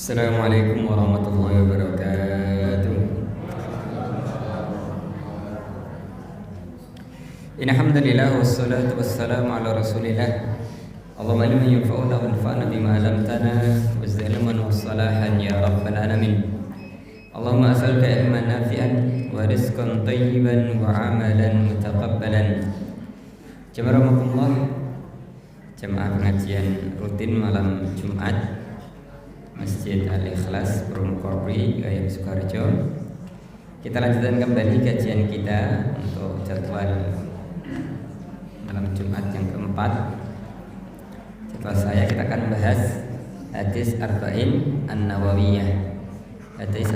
Assalamualaikum warahmatullahi wabarakatuh. Alhamdulillah wassalatu wassalamu ala rasulillah. Allahumma ilman yanfa'una wanfa'na bima 'allamtana wazidna wassalahan ya rabbal alamin. Allahumma as'aluka ilman nafi'an wa rizqan thayyiban wa 'amalan mutaqabbalan. Jamaah jemaah pengajian rutin malam Jumat Masjid Al-Ikhlas Purwokerto Gayam Sukoharjo. Kita lanjutkan kembali kajian kita untuk jadwal malam Jumat yang keempat. Jadwal saya kita akan membahas hadis Arba'in An-Nawawiyah. Hadis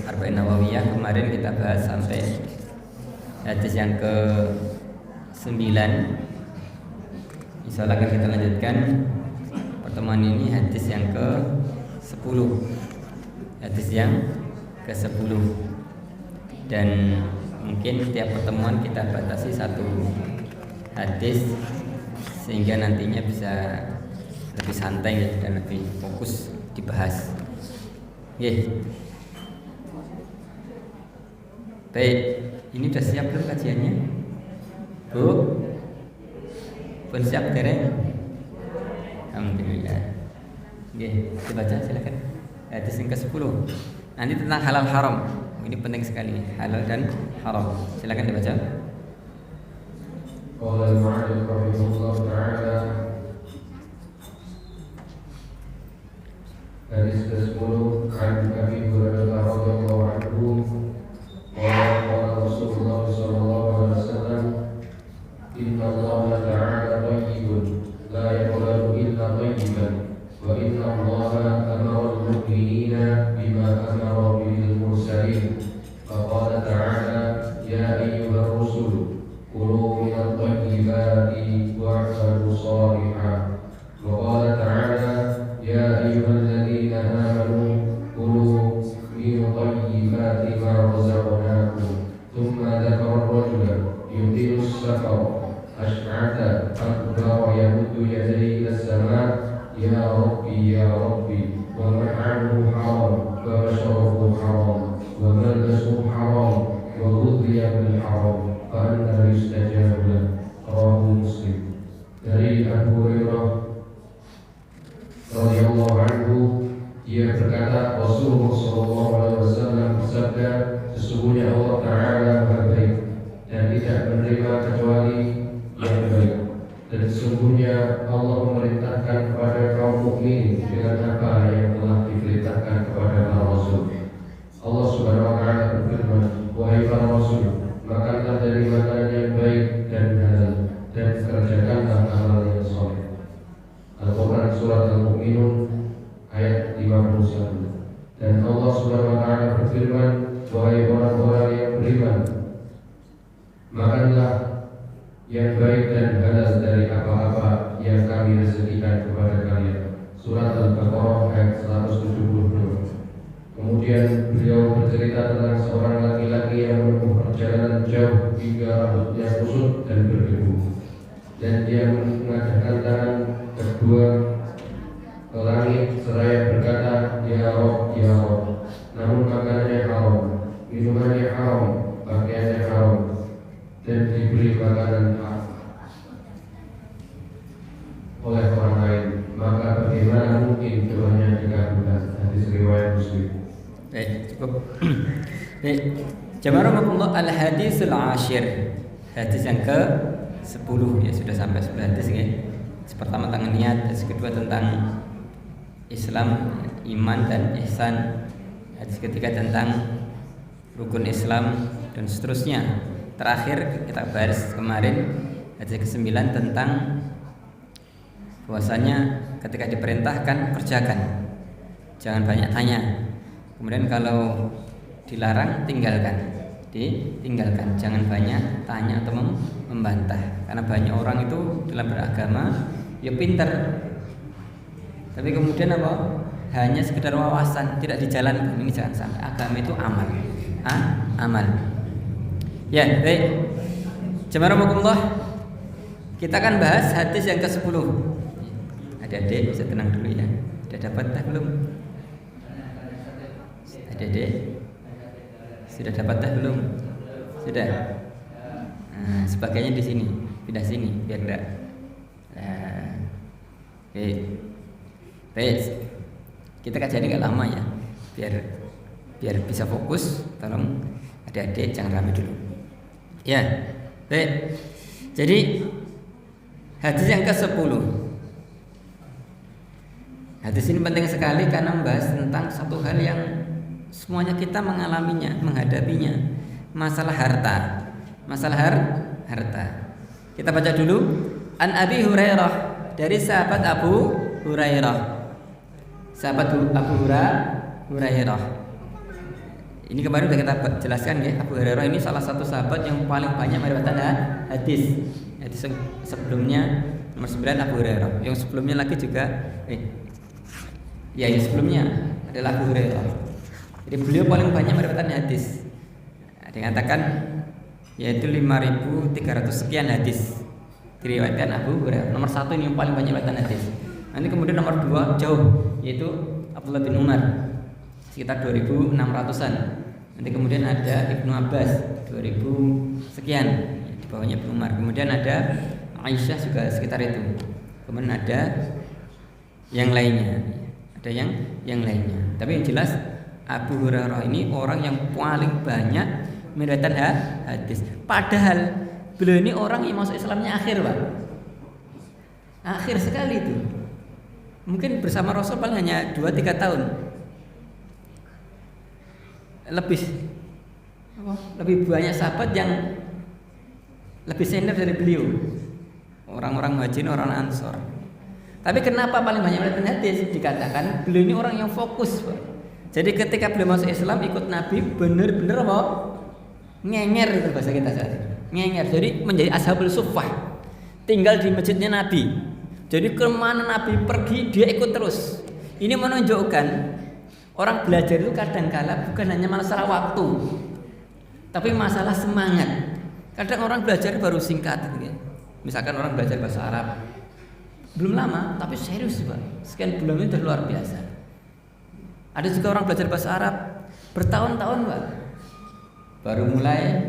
Arba'in Nawawiyah kemarin kita bahas sampai hadis yang ke-9. Insyaallah akan kita lanjutkan pertemuan ini hadis yang ke-10. Hadis yang ke-10. Dan mungkin tiap pertemuan kita batasi satu hadis sehingga nantinya bisa lebih santai dan lebih fokus dibahas. Baik, ini sudah siap belum kajiannya? Bu? Pun siap dereng? Alhamdulillah. Dibaca silakan. Hadis yang ke-10. Nanti tentang halal haram. Ini penting sekali, halal dan haram. Silakan dibaca. Qala al-mu'allif rahimahullah ta'ala. Hadis ke-10 an Abi Hurairah radhiyallahu anhu qala Rasulullah sallallahu alaihi wasallam inna Allah ta'ala thayyibun la yaqbalu illa thayyiban wa inna Allah amara al-mu'minina bima amara bil mursalin faqala ta'ala ya ayyuhar rusul kulu minat thayyibati wa'malu shalihan wa qala ta'ala ya ayyuhalladzina amanu kulu min thayyibati ma razaqnakum thumma dzakara ar-rajula yutilu as-safar ash'ata akbar yamuddu yadayhi ila as-sama' ya rabbi wa ma'amuhu haram wa mashrabuhu haram wa malbasuhu haram wa ghudhiya bil haram fa anna yustajabu lahu rawahu Muslim. Dari Abu Hurairah radhiyallahu anhu, ia berkata Rasulullah sallallahu alaihi wasallam bersabda, sesungguhnya Allah Ta'ala Maha Baik dan tidak menerima kecuali yang baik. Dan sesungguhnya Allah memerintahkan kepada kaum mukmin dengan apa yang telah diperintahkan kepada para rasul. Allah Subhanahu wa taala berfirman, wahai para rasul, makanlah dari makanan yang baik dan halal dan kerjakanlah amal yang saleh. Al-Quran surat Al-Mu'minun ayat 51. Dan Allah Subhanahu wa taala berfirman, wahai orang-orang yang beriman, makanlah yang baik dan halal dari apa-apa yang kami rezekikan kepada kalian. Surat Al-Baqarah ayat 172. Kemudian beliau bercerita tentang seorang laki-laki yang menempuh perjalanan jauh hingga rambutnya kusut dan berdebu, dan dia mengadakan tangan kedua ke langit seraya berkata, ya Rabb, ya Rabb. Namun makanannya haram, minumannya haram, pakaiannya haram, dan diberi makanan oleh orang lain, maka bagaimana mungkin doanya dikabulkan? Hadis riwayat Muslim. Baik, cukup. Baik, jamaah rahimakumullah, al-hadisul ashir. Hadis yang ke-10 ya, sudah sampai 10 hadis ya. Pertama tentang niat, hadis kedua tentang Islam, iman dan ihsan. Hadis ketiga tentang rukun Islam dan seterusnya. Terakhir kita bahas kemarin hadis ke-9 tentang bahwasanya ketika diperintahkan kerjakan, jangan banyak tanya. Kemudian kalau dilarang tinggalkan, jangan banyak tanya atau membantah. Karena banyak orang itu dalam beragama ya pintar, tapi kemudian apa? Hanya sekedar wawasan, tidak dijalankan. Ini jangan sampai. Agama itu amal, amal. Ya, baik. Jemaah rahimakumullah, kita akan bahas hadis yang ke-10. Adik-adik bisa tenang dulu ya. Sudah dapat belum? Adik-adik sudah dapat teh belum? Sudah. Nah, sebagainya di sini, pindah sini biar enggak. Nah, oke. Baik. Kita kajian enggak lama ya. Biar bisa fokus. Tolong adik-adik jangan rame dulu. Ya. Baik. Jadi hadis yang ke-10. Hadis ini penting sekali karena membahas tentang satu hal yang semuanya kita mengalaminya, menghadapinya. Masalah harta. Harta. Kita baca dulu. An Abi Hurairah, dari sahabat Abu Hurairah. Sahabat Abu Hurairah. Ini kemarin sudah kita jelaskan ya, Abu Hurairah ini salah satu sahabat yang paling banyak meriwayatkan hadis. Hadis sebelumnya nomor 9 Abu Hurairah. Yang sebelumnya lagi juga yang sebelumnya adalah Abu Hurairah. Jadi beliau paling banyak meriwayatkan hadis. Ada yang katakan yaitu 5.300 sekian hadis diriwayatkan Abu Hurairah. Nomor 1 ini yang paling banyak meriwayatkan hadis. Nanti kemudian nomor 2 jauh yaitu Abdullah bin Umar sekitar 2.600-an. Nanti kemudian ada Ibnu Abbas 2.000 sekian di bawahnya Ibnu Umar. Kemudian ada Aisyah juga sekitar itu. Kemudian ada yang lainnya. Ada yang lainnya. Tapi yang jelas Abu Hurairah ini orang yang paling banyak meriwayatkan hadis. Padahal beliau ini orang yang masuk Islamnya akhir, Pak. Akhir sekali itu. Mungkin bersama Rasul paling hanya 2-3 tahun. Lebih banyak sahabat yang lebih senior dari beliau. Orang-orang Muhajirin, orang Ansor. Tapi kenapa paling banyak meriwayatkan hadis? Dikatakan beliau ini orang yang fokus, Pak. Jadi ketika beliau masuk Islam ikut Nabi benar-benar apa? Ngenger itu bahasa kita saat ini. Ngenger. Jadi menjadi ashabul suffah. Tinggal di masjidnya Nabi. Jadi kemana Nabi pergi dia ikut terus. Ini menunjukkan orang belajar itu kadang-kala bukan hanya masalah waktu, tapi masalah semangat. Kadang orang belajar baru singkat gitu ya. Misalkan orang belajar bahasa Arab belum lama tapi serius, Pak. Sekian bulan itu luar biasa. Ada juga orang belajar bahasa Arab bertahun-tahun, Pak. Baru mulai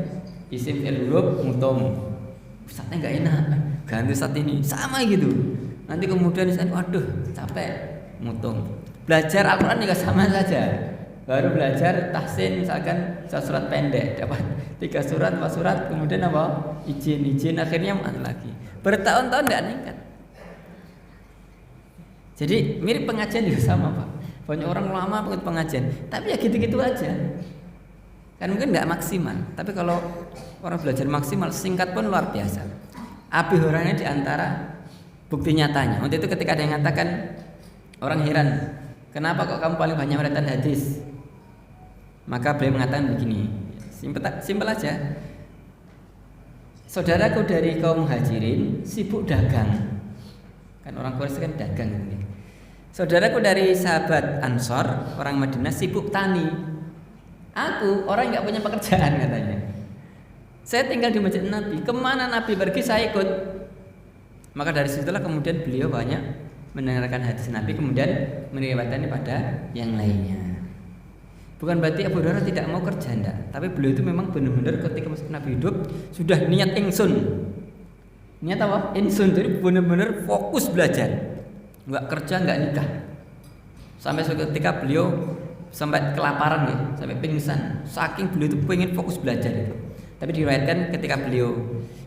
isim fi'il huruf mutom. Ustaznya enggak enak, ganti ustaz ini. Sama gitu. Nanti kemudian waduh, capek mutom. Belajar Al-Qur'an juga sama saja. Baru belajar tahsin misalkan surat pendek, dapat 3 surat, 4 surat, kemudian apa? Izin, akhirnya lagi. Bertahun-tahun enggak meningkat. Jadi mirip pengajian juga sama, Pak. Banyak orang lama ikut pengajian, tapi ya gitu-gitu aja. Kan mungkin nggak maksimal, tapi kalau orang belajar maksimal, singkat pun luar biasa. Abu Hurairah di antara bukti nyatanya. Waktu itu ketika ada yang mengatakan, orang heran, kenapa kok kamu paling banyak meriwayatkan hadis? Maka beliau mengatakan begini, simpel aja. Saudaraku dari kaum Muhajirin sibuk dagang, kan orang Quraisy kan dagang gitu. Saudaraku dari sahabat Ansor, orang Madinah sibuk tani. Aku orang nggak punya pekerjaan katanya. Saya tinggal di masjid Nabi. Kemana Nabi pergi saya ikut. Maka dari situlah kemudian beliau banyak mendengarkan hadis Nabi, kemudian meriwayatkannya pada yang lainnya. Bukan berarti Abu Hurairah tidak mau kerja, enggak. Tapi beliau itu memang benar-benar ketika Nabi hidup sudah niat ingsun. Niat apa? Ingsun. Jadi benar-benar fokus belajar. Enggak kerja, enggak nikah. Sampai suatu ketika beliau sampai kelaparan ya, sampai pingsan. Saking beliau itu pengen fokus belajar itu. Tapi diriwayatkan ketika beliau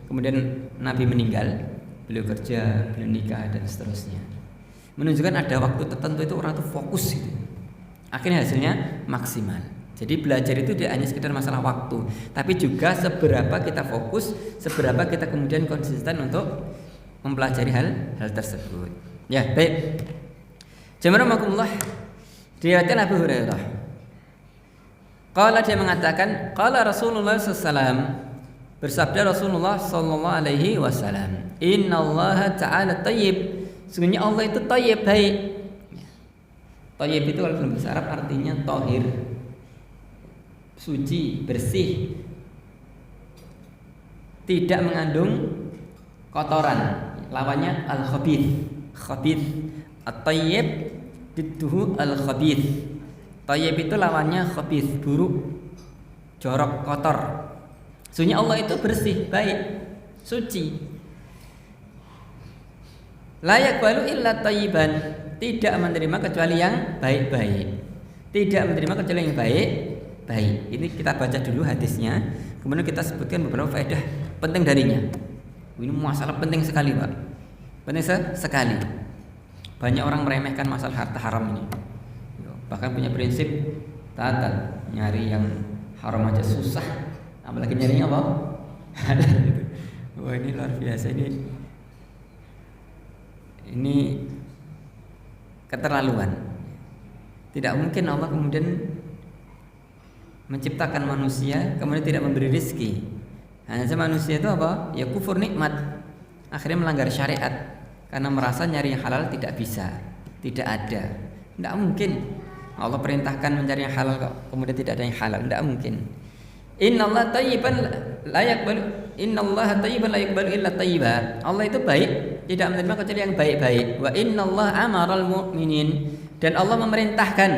kemudian Nabi meninggal, beliau kerja, beliau nikah dan seterusnya. Menunjukkan ada waktu tertentu itu orang itu fokus gitu. Akhirnya hasilnya maksimal. Jadi belajar itu tidak hanya sekedar masalah waktu, tapi juga seberapa kita fokus, seberapa kita kemudian konsisten untuk mempelajari hal tersebut. Ya, baik. Jamaah rahimakumullah. Diriwayatkan Abu Hurairah. Qala, dia mengatakan, qala Rasulullah SAW, bersabda Rasulullah sallallahu alaihi wasallam, innallaha ta'ala thayyib. Sesungguhnya Allah itu thayyib, baik. Thayyib itu kalau dalam bahasa Arab artinya tahir, suci, bersih, tidak mengandung kotoran. Lawannya al-khabith. Khabith. At-thayyib didduhu al-khabith. Thayyib itu lawannya khabith, buruk, jorok, kotor. Sunnya Allah itu bersih, baik, suci. La yaqbalu illa thayyiban, tidak menerima kecuali yang baik-baik. Tidak menerima kecuali yang baik-baik. Ini kita baca dulu hadisnya, kemudian kita sebutkan beberapa faedah penting darinya. Ini masalah penting sekali, Pak. Penting sekali. Banyak orang meremehkan masalah harta haram ini. Bahkan punya prinsip tatat, nyari yang haram aja susah, apalagi nyarinya apa? Wah, ini luar biasa ini keterlaluan. Tidak mungkin Allah kemudian menciptakan manusia kemudian tidak memberi rezeki. Hanya saja manusia itu apa? Ya kufur nikmat, akhirnya melanggar syariat karena merasa nyari yang halal tidak bisa, tidak ada. Tidak mungkin Allah perintahkan mencari yang halal kok kemudian tidak ada yang halal, tidak mungkin. Innallaha thayyiban la yaqbalu la yaqbalu illa thayyiban. Allah itu baik, tidak menerima kecuali yang baik-baik. Wa innallaha amaral mu'minin, dan Allah memerintahkan.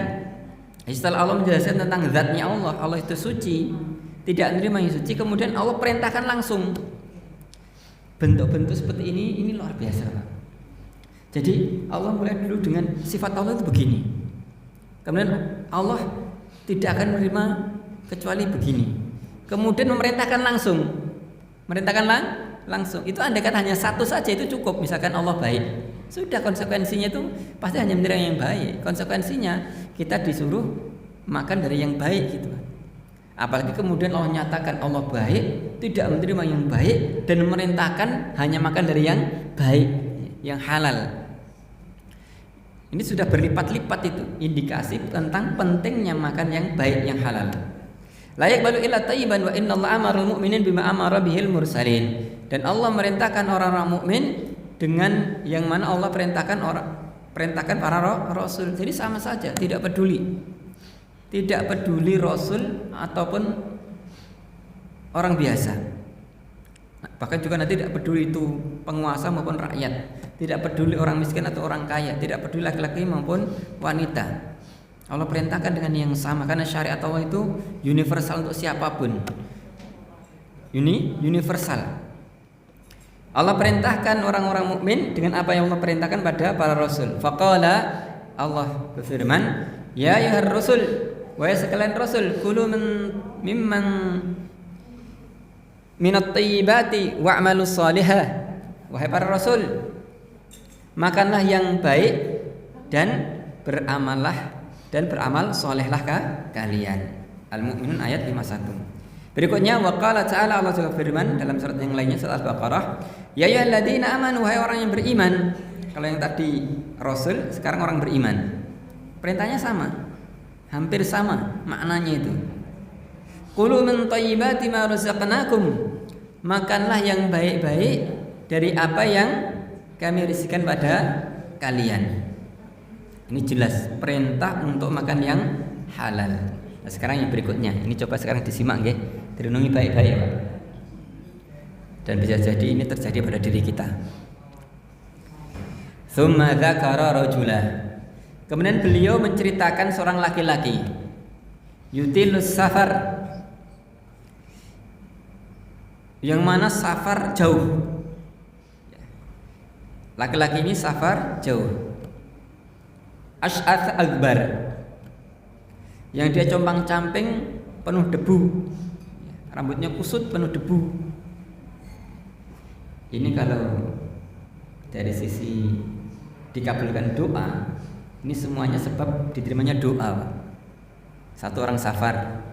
Setelah Allah menjelaskan tentang zatnya Allah, Allah itu suci, tidak menerima yang suci, kemudian Allah perintahkan langsung. Bentuk-bentuk seperti ini luar biasa, Pak. Jadi Allah mulai dulu dengan sifat Allah itu begini. Kemudian Allah tidak akan menerima kecuali begini. Kemudian memerintahkan langsung. Langsung. Itu andai kata hanya satu saja itu cukup. Misalkan Allah baik, sudah konsekuensinya itu pasti hanya menerima yang baik. Konsekuensinya kita disuruh makan dari yang baik gitu. Apalagi kemudian Allah nyatakan Allah baik, tidak menerima yang baik, dan memerintahkan hanya makan dari yang baik, yang halal. Ini sudah berlipat-lipat itu indikasi tentang pentingnya makan yang baik, yang halal. La yaqbalu illa thayyiban wa innallaha amarul mu'minin bima amara bihil mursalin. Dan Allah merintahkan orang-orang mukmin dengan yang mana Allah perintahkan para rasul. Jadi sama saja, tidak peduli rasul ataupun orang biasa. Bahkan juga nanti tidak peduli itu penguasa maupun rakyat, tidak peduli orang miskin atau orang kaya, tidak peduli laki-laki maupun wanita. Allah perintahkan dengan yang sama karena syariat Allah itu universal untuk siapapun. Universal. Allah perintahkan orang-orang mukmin dengan apa yang Allah perintahkan pada para rasul. Faqala, Allah berfirman, ya ayyuhar rasul, wahai sekalian rasul, kulu mimman minat thayyibati wa'malus salihah. Wahai para rasul, makanlah yang baik dan beramal solehlah kalian. Al-Mu'minun ayat 51. Berikutnya waqala ta'ala, Allah juga firman dalam surat yang lainnya, surat Al-Baqarah, ya ayyuhalladzina amanu, wahai orang yang beriman. Kalau yang tadi rasul, sekarang orang beriman. Perintahnya sama, hampir sama maknanya itu. Qulu min thayyibati ma razaqnakum, makanlah yang baik-baik dari apa yang kami rizkikan pada kalian. Ini jelas perintah untuk makan yang halal. Nah, sekarang yang berikutnya, ini coba sekarang disimak nggih, direnungi baik-baik, Pak. Dan bisa jadi ini terjadi pada diri kita. Tsumma dzakara rajula. Kemudian beliau menceritakan seorang laki-laki. Yutilus safar. Yang mana safar jauh. Laki-laki ini safar jauh. Ash'ath akbar, yang dia compang-camping penuh debu, rambutnya kusut penuh debu. Ini kalau dari sisi dikabulkan doa, ini semuanya sebab diterimanya doa. Satu orang safar,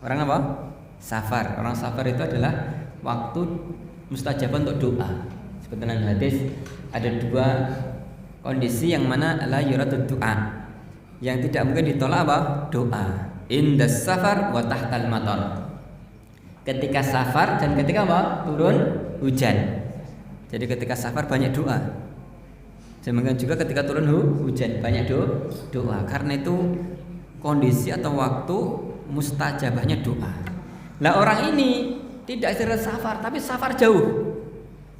orang apa? Safar. Orang safar itu adalah waktu mustajab untuk doa. Seperti dalam hadis ada dua kondisi yang mana la yuratud doa, yang tidak mungkin ditolak apa? Doa. Indas safar wa tahtal matar. Ketika safar dan ketika apa? Turun hujan. Jadi ketika safar banyak doa. Demikian juga ketika turun hujan banyak doa. Karena itu kondisi atau waktu mustajabahnya doa. Lah orang ini tidak sekedar safar, tapi safar jauh.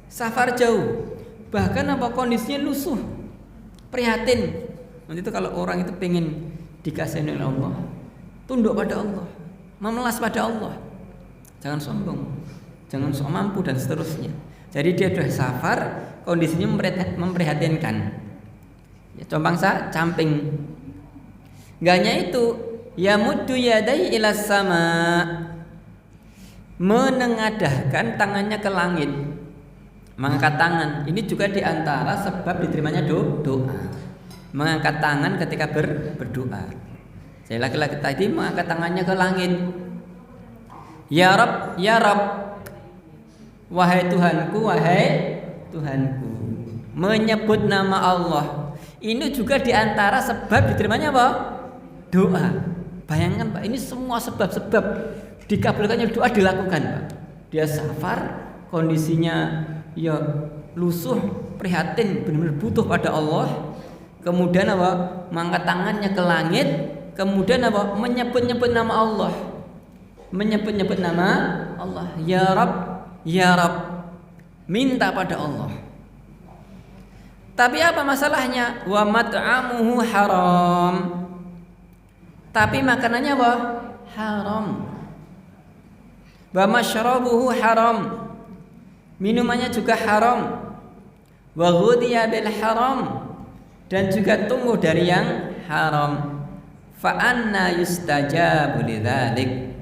Safar jauh. Bahkan apa kondisinya lusuh. Prihatin. Nanti itu kalau orang itu pengen dikasihi oleh Allah, tunduk pada Allah, memelas pada Allah. Jangan sombong, jangan sok mampu dan seterusnya. Jadi dia sudah safar, kondisinya memprihatinkan. Ya, compangsa camping. Gak hanya itu, yamuddu yadai ila sama, menengadahkan tangannya ke langit, mengangkat tangan. Ini juga diantara sebab diterimanya doa. Mengangkat tangan ketika berdoa. Saya laki-laki tadi mengangkat tangannya ke langit. Ya Rabb, ya Rabb, wahai Tuhanku, wahai Tuhanku. Menyebut nama Allah. Ini juga diantara sebab diterimanya apa? Doa. Bayangkan Pak, ini semua sebab-sebab dikabulkannya doa dilakukan Pak. Dia safar, kondisinya ya lusuh, prihatin, benar-benar butuh pada Allah. Kemudian apa? Mengangkat tangannya ke langit. Kemudian apa? Menyebut-nyebut nama Allah. Menyebut-nyebut nama Allah. Ya Rabb, ya Rabb. Minta pada Allah. Tapi apa masalahnya? Wa mat'amuhu haram. Tapi makanannya apa? Haram. Wa masyrabuhu haram. Minumannya juga haram. Wa ghudhiya bil haram. Dan juga tumbuh dari yang haram. Fa anna yustajabu lidzalik.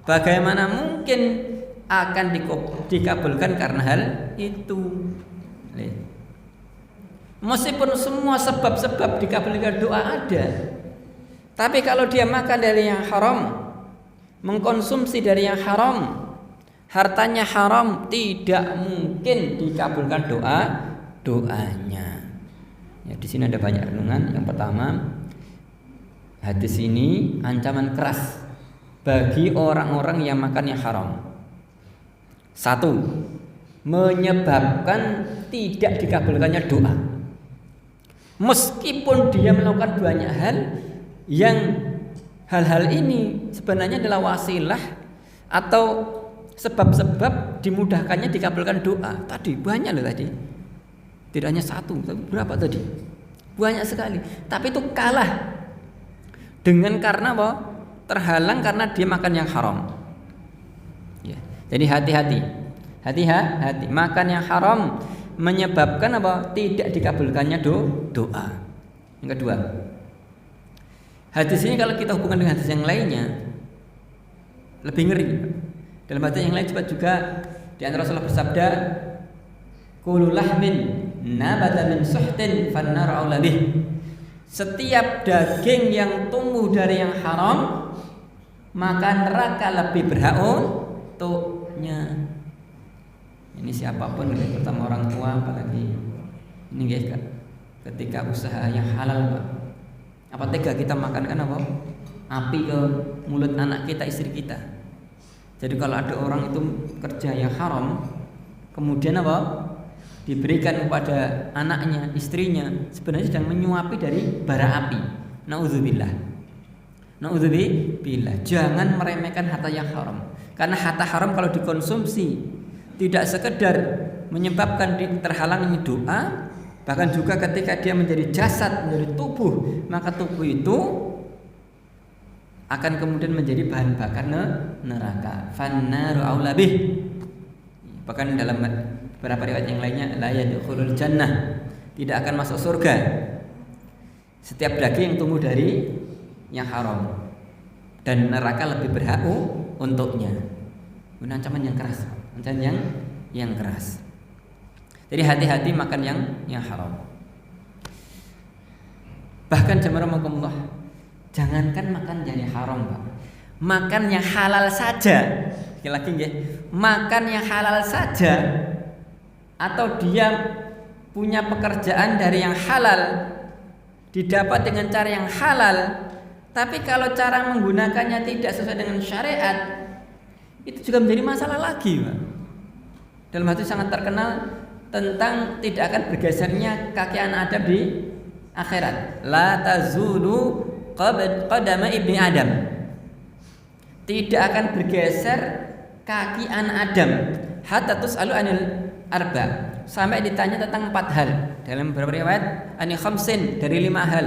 Bagaimana mungkin akan dikabulkan karena hal itu? Meskipun semua sebab-sebab dikabulkan doa ada, tapi kalau dia makan dari yang haram, mengkonsumsi dari yang haram, hartanya haram, tidak mungkin dikabulkan doanya. Ya, di sini ada banyak renungan. Yang pertama, hadis ini ancaman keras bagi orang-orang yang makan yang haram. Satu, menyebabkan tidak dikabulkannya doa. Meskipun dia melakukan banyak hal yang hal-hal ini sebenarnya adalah wasilah atau sebab-sebab dimudahkannya dikabulkan doa. Tadi banyak loh tadi. Tidak hanya satu, berapa tadi? Banyak sekali. Tapi itu kalah dengan karena apa? Terhalang karena dia makan yang haram. Ya. Jadi hati-hati. Hati-hati. Makan yang haram menyebabkan apa? Tidak dikabulkannya doa. Yang kedua, hadis ini kalau kita hubungkan dengan hadis yang lainnya lebih ngeri. Dalam hadis yang lain juga di antara Rasulullah bersabda, kullu lahmin nabata min suhtin fannar aula bih. Setiap daging yang tumbuh dari yang haram, maka neraka lebih berhak untuknya. Ini siapapun, terutama orang tua, apalagi ini guys, ketika usaha yang halal, Pak. Apa tega kita makankan apa? Api ke mulut anak kita, istri kita. Jadi kalau ada orang itu kerja yang haram, kemudian apa? Diberikan kepada anaknya, istrinya, sebenarnya sedang menyuapi dari bara api. Nauzubillah. Nauzubillah. Jangan meremehkan harta yang haram. Karena harta haram kalau dikonsumsi tidak sekedar menyebabkan terhalangnya doa, bahkan juga ketika dia menjadi jasad, menjadi tubuh, maka tubuh itu akan kemudian menjadi bahan bakar neraka. Fannaru aula bih. Bahkan dalam beberapa riwayat yang lainnya, la yadkhulul jannah, tidak akan masuk surga setiap daging yang tumbuh dari yang haram, dan neraka lebih berhak untuknya. Ini ancaman yang keras, ancaman yang keras. Jadi hati-hati makan yang haram. Bahkan jamaah, jangankan makan yang haram, Pak. Makan yang halal saja. Sekali lagi nggih, makan yang halal saja, atau dia punya pekerjaan dari yang halal, didapat dengan cara yang halal, tapi kalau cara menggunakannya tidak sesuai dengan syariat, itu juga menjadi masalah lagi, Pak. Dalam hadis sangat terkenal tentang tidak akan bergesernya kaki anak Adam di akhirat. La tazulu qadama ibni Adam. Tidak akan bergeser kaki anak Adam hatta tus'alu anil arba, sampai ditanya tentang 4 hal. Dalam beberapa riwayat ani khamsin, dari 5 hal.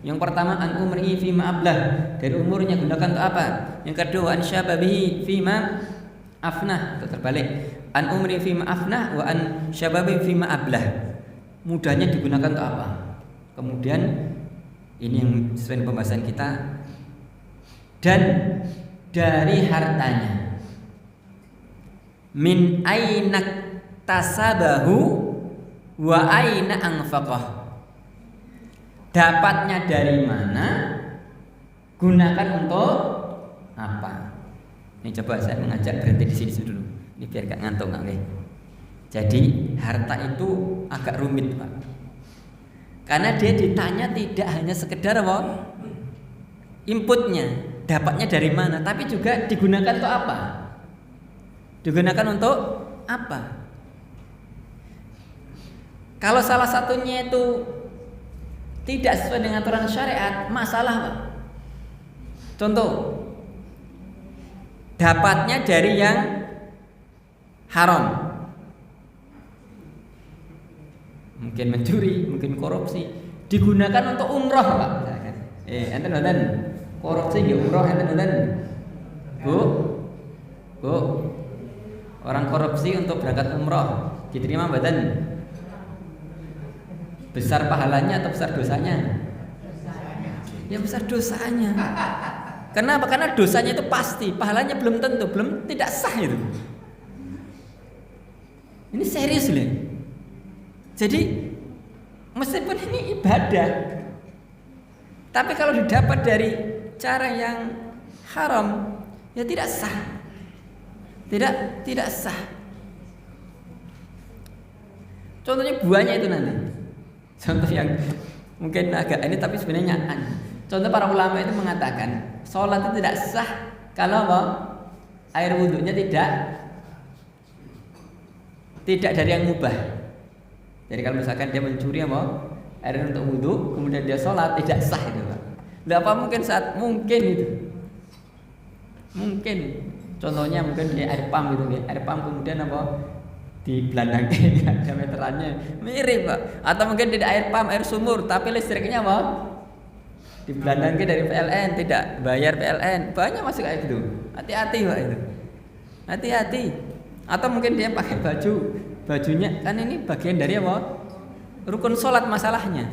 Yang pertama an umrihi fima ablah, dari umurnya gunakan untuk apa? Yang kedua an syababihi fima afnah, atau terbalik, an umri fima afnah wa an syababihi fima ablah. Mudahnya digunakan untuk apa? Kemudian ini yang sesuai dengan pembahasan kita, dan dari hartanya, min ainak tasabahu wa aina anfaqah, dapatnya dari mana, gunakan untuk apa. Ini coba saya mengajak berhenti di sini dulu, ini biar gak ngantuk, okay? Jadi harta itu agak rumit, Pak, karena dia ditanya tidak hanya sekedar apa inputnya, dapatnya dari mana, tapi juga digunakan untuk apa. Digunakan untuk apa? Kalau salah satunya itu tidak sesuai dengan aturan syariat, masalah, Pak. Contoh, dapatnya dari yang haram, mungkin mencuri, mungkin korupsi, digunakan untuk umroh, Pak. Enten korupsi nggih umroh, enten Bu, orang korupsi untuk berangkat umroh diterima badan? Besar pahalanya atau besar dosanya? Ya besar dosanya. Kenapa? Karena dosanya itu pasti, pahalanya belum tentu, tidak sah itu. Ini serius loh. Jadi meskipun ini ibadah, tapi kalau didapat dari cara yang haram, ya tidak sah. Tidak sah. Contohnya buahnya itu nanti. Contoh yang mungkin agak ini tapi sebenarnya nyaan. Contoh para ulama itu mengatakan sholat itu tidak sah kalau apa? Air wudhunya tidak dari yang mubah. Jadi kalau misalkan dia mencuri apa? Air untuk wudhu, kemudian dia sholat, tidak sah itu, Pak. Tidak apa mungkin saat mungkin itu. Mungkin contohnya mungkin di air pump gitu, air pump kemudian apa? Di Belanda ada meterannya mirip, Pak. Atau mungkin tidak air pump, air sumur, tapi listriknya apa? Di Belanda dari PLN, tidak bayar PLN, banyak masuk kayak gitu. Hati-hati, Pak, itu. Hati-hati. Atau mungkin dia pakai bajunya kan ini bagian dari apa? Rukun sholat masalahnya,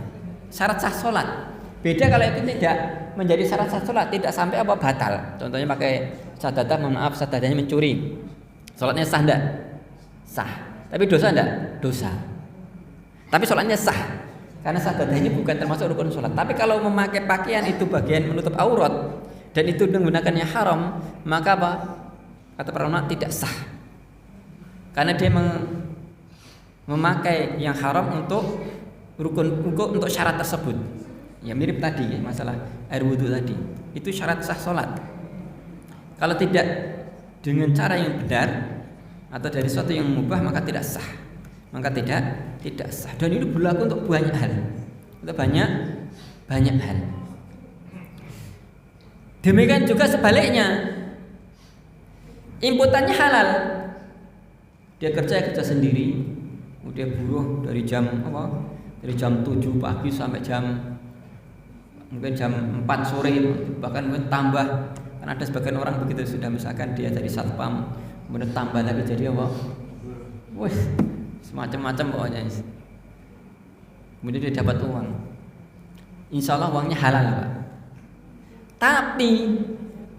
syarat sah sholat. Beda kalau itu tidak menjadi syarat sah sholat, tidak sampai apa batal. Contohnya pakai sadadah, mohon maaf sadadahnya mencuri, sholatnya sah enggak? Sah. Tapi dosa enggak? Dosa. Tapi sholatnya sah, karena sadadah ini bukan termasuk rukun sholat. Tapi kalau memakai pakaian itu bagian menutup aurat dan itu menggunakannya haram, maka apa? Kata para ulama tidak sah, karena dia memakai yang haram untuk untuk syarat tersebut. Ya mirip tadi ya, masalah air wudhu tadi, itu syarat sah sholat. Kalau tidak dengan cara yang benar atau dari sesuatu yang mubah, maka tidak sah. Maka tidak sah. Dan ini berlaku untuk banyak hal. Untuk banyak hal. Demikian juga sebaliknya. Inputannya halal. Dia kerja sendiri. Dia buruh dari jam 7 pagi sampai mungkin jam 4 sore, bahkan mungkin tambah. Karena ada sebagian orang begitu, sudah misalkan dia dari satpam, kemudian tambah lagi jadi apa? Wih, semacam-macam pokoknya. Kemudian dia dapat uang. Insya Allah uangnya halal, Pak. Tapi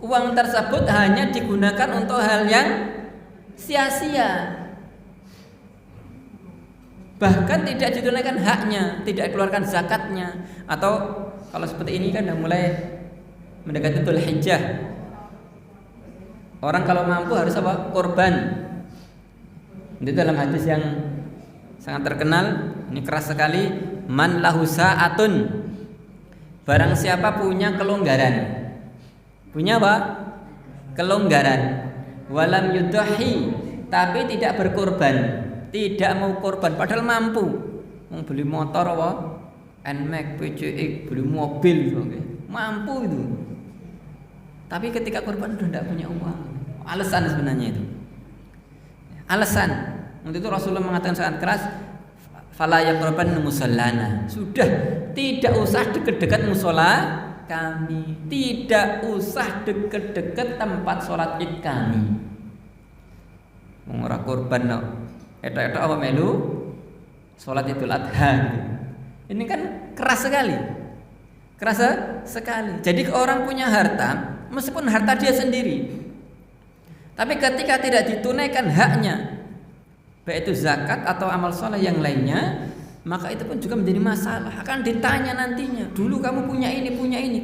uang tersebut hanya digunakan untuk hal yang sia-sia. Bahkan tidak ditunaikan haknya, tidak dikeluarkan zakatnya. Atau kalau seperti ini kan sudah mulai mendekati Dzulhijjah. Orang kalau mampu harus apa? Korban. Itu dalam hadis yang sangat terkenal, ini keras sekali, man lahu sa'atun. Barang siapa punya kelonggaran. Punya apa? Kelonggaran. Walam yudahi, tapi tidak berkorban. Tidak mau korban padahal mampu. Mau beli motor apa? NMAX, PCX, beli mobil gitu, mampu itu. Tapi ketika korban sudah tidak punya uang. Alasan sebenarnya itu. Alasan. Untuk itu Rasulullah mengatakan sangat keras, fala yaqrabanna musallana. Sudah tidak usah deket-deket musola kami, tidak usah deket-deket tempat sholat id kami. Ora kurban no, etok-etok apa melu sholat Idul Adha. Ini kan keras sekali. Jadi orang punya harta, meskipun harta dia sendiri, tapi ketika tidak ditunaikan haknya, baik itu zakat atau amal soleh yang lainnya, maka itu pun juga menjadi masalah. Akan ditanya nantinya, dulu kamu punya ini,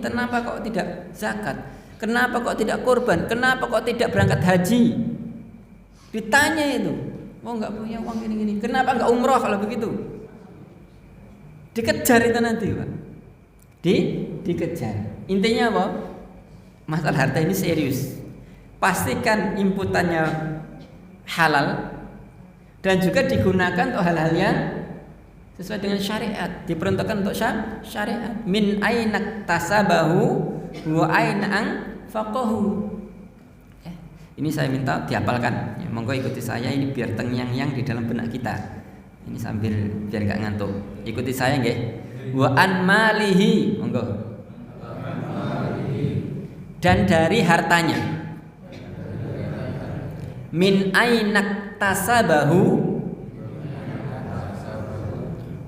kenapa kok tidak zakat? Kenapa kok tidak kurban? Kenapa kok tidak berangkat haji? Ditanya itu. Oh nggak punya uang gini. Kenapa nggak umroh kalau begitu? Dikejar itu nanti, Pak. Dikejar. Intinya apa? Masalah harta ini serius. Pastikan inputannya halal dan juga digunakan untuk hal-hal yang sesuai dengan syariat, diperuntukkan untuk syariat. Min ainak tasabahu wa aina anfaqahu. Ini saya minta dihafalkan. Ya, monggo ikuti saya ini biar terngiang-ngiang di dalam benak kita. Ini sambil biar enggak ngantuk. Ikuti saya nggih. Wa an malihi, monggo. Dan dari hartanya. Min ainak tasabahu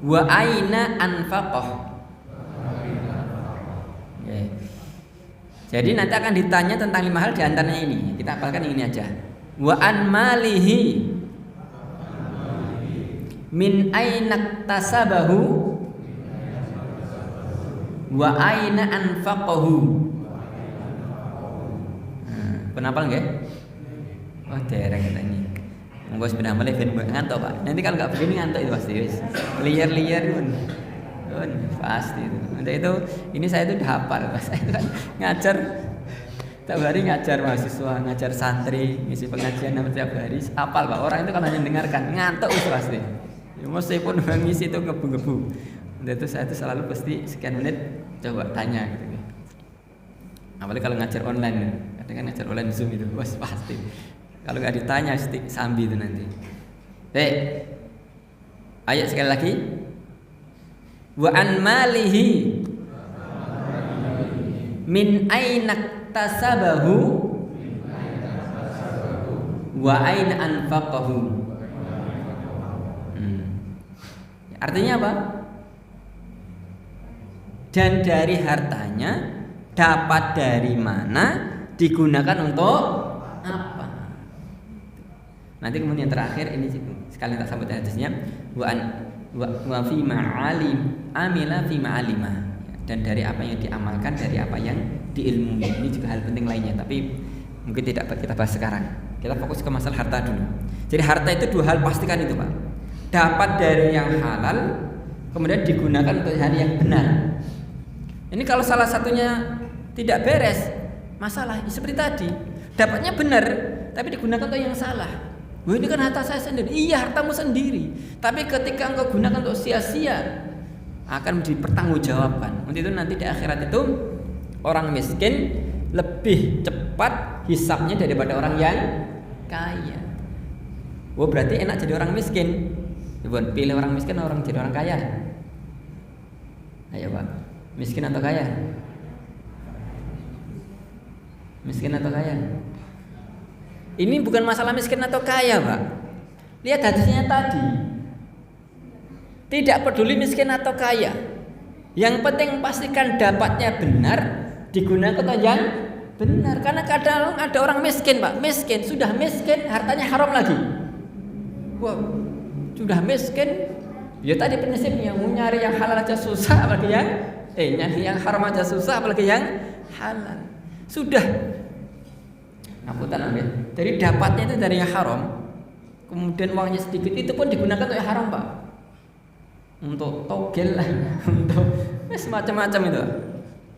wa aina anfaqah. Okay. Jadi nanti akan ditanya tentang 5 hal di antaranya ini. Kita hafalkan ini aja. Wa an malihi min aina tasabahu wa aina anfaqahu. Kenapa nggih? Oh, dereng ini. Monggo sebenarnya mulai ben ngantuk, Pak. Nanti kalau enggak begini ngantuk itu pasti wis. Liar-liar pun. Pasti itu. Nanti itu ini saya itu udah hafal, Pak. Saya itu kan ngajar tiap hari ngajar mahasiswa, ngajar santri, ngisi pengajian tiap hari. Hafal, Pak. Orang itu kalau hanya dengarkan ngantuk itu pasti. Ya meskipun ngisi itu ngebu-ngebu. Nanti itu saya itu selalu pasti sekian menit coba tanya gitu. Apalagi kalau ngajar online, kadang kan ngajar online Zoom itu, bos pasti. Kalau nggak ditanya sambil itu nanti. Ayat sekali lagi. Wa an malihi min ainak tasabahu wa aina anfaqahu. Artinya apa? Dan dari hartanya dapat dari mana, digunakan untuk apa? Nanti kemudian terakhir ini sekali tak sambut hadisnya wa fi ma'alim amila fi ma'alima, dan dari apa yang diamalkan, dari apa yang diilmui. Ini juga hal penting lainnya, tapi mungkin tidak kita bahas sekarang. Kita fokus ke masalah harta dulu. Jadi harta itu 2 hal, pastikan itu, Pak. Dapat dari yang halal, kemudian digunakan untuk hal yang benar. Ini kalau salah satunya tidak beres, masalah seperti tadi. Dapatnya benar, tapi digunakan untuk yang salah. Wah, ini kan harta saya sendiri. Iya, hartamu sendiri. Tapi ketika engkau gunakan untuk sia-sia, akan dipertanggungjawabkan. Untuk itu nanti di akhirat itu orang miskin lebih cepat hisabnya daripada orang yang kaya. Wah, berarti enak jadi orang miskin. Ibu pilih orang miskin atau orang jadi orang kaya? Ayo, Pak. Miskin atau kaya? Miskin atau kaya? Ini bukan masalah miskin atau kaya, Pak. Lihat hadisnya tadi. Tidak peduli miskin atau kaya. Yang penting pastikan dapatnya benar, digunakan untuk yang benar. Karena kadang ada orang miskin, Pak. Miskin, sudah miskin, hartanya haram lagi. Wow, sudah miskin. Ya tadi prinsipnya, mau nyari yang halal aja susah, apalagi nyari yang haram aja susah, apalagi yang halal. Sudah. Ngapunten nggih. Jadi dapatnya itu dari yang haram, kemudian uangnya sedikit, itu pun digunakan untuk yang haram, Pak. Untuk togel lah, untuk semacam-macam itu.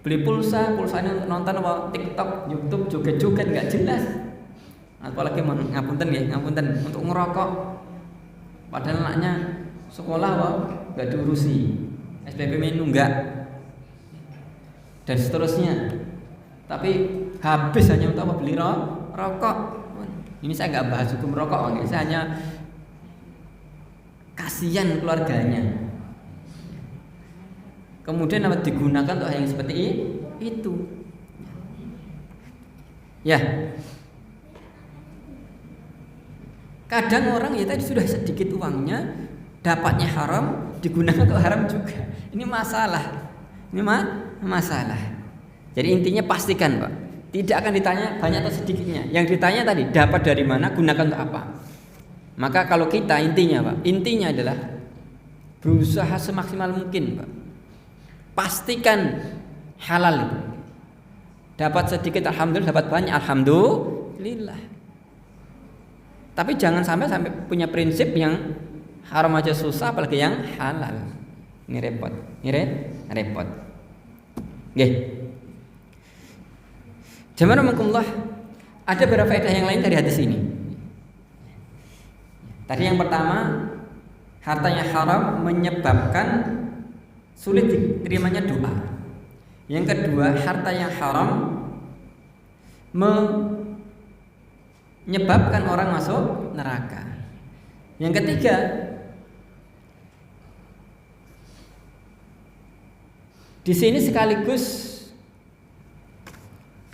Beli pulsanya untuk nonton apa TikTok, YouTube, joget-joget nggak jelas. Apalagi ngapunten untuk ngerokok. Padahal anaknya sekolah Pak nggak diurusi, SPP minum nggak, dan seterusnya. Tapi habis hanya untuk apa? Beli rokok. Ini saya nggak bahas hukum rokok, saya hanya kasihan keluarganya. kemudian apa digunakan untuk hal yang seperti itu. Ya. Kadang orang ya tadi sudah sedikit uangnya, dapatnya haram, digunakan untuk haram juga. Ini masalah. Ini masalah. Jadi intinya pastikan, Pak, tidak akan ditanya banyak atau sedikitnya. Yang ditanya tadi dapat dari mana, gunakan untuk apa. Maka kalau kita intinya adalah berusaha semaksimal mungkin, Pak. Pastikan halal itu. Dapat sedikit alhamdulillah, dapat banyak alhamdulillah. Tapi jangan sampai punya prinsip yang haram aja susah apalagi yang halal. Ini repot. Repot. Nggih. Jazakumullah. Ada beberapa faedah yang lain dari hadis ini. Tadi yang pertama, hartanya haram menyebabkan sulit diterimanya doa. Yang kedua, harta yang haram menyebabkan orang masuk neraka. Yang ketiga, di sini sekaligus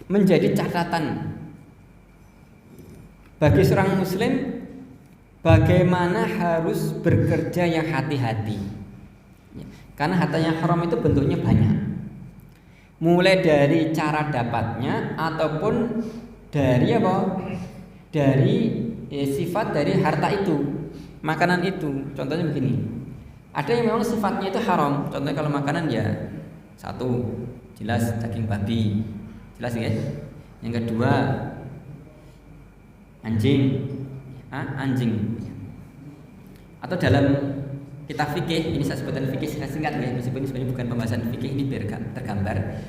menjadi catatan bagi seorang muslim bagaimana harus bekerja yang hati-hati. Karena hartanya haram itu bentuknya banyak. Mulai dari cara dapatnya ataupun dari apa? Dari sifat dari harta itu, makanan itu. Contohnya begini. Ada yang memang sifatnya itu haram. Contohnya kalau makanan ya satu, jelas daging babi. Jelas ya? Yang kedua anjing. Anjing. Atau dalam kitab fikih, ini saya sebutkan fikih singkat ya, meskipun ini sebenarnya bukan pembahasan fikih, ini biar tergambar.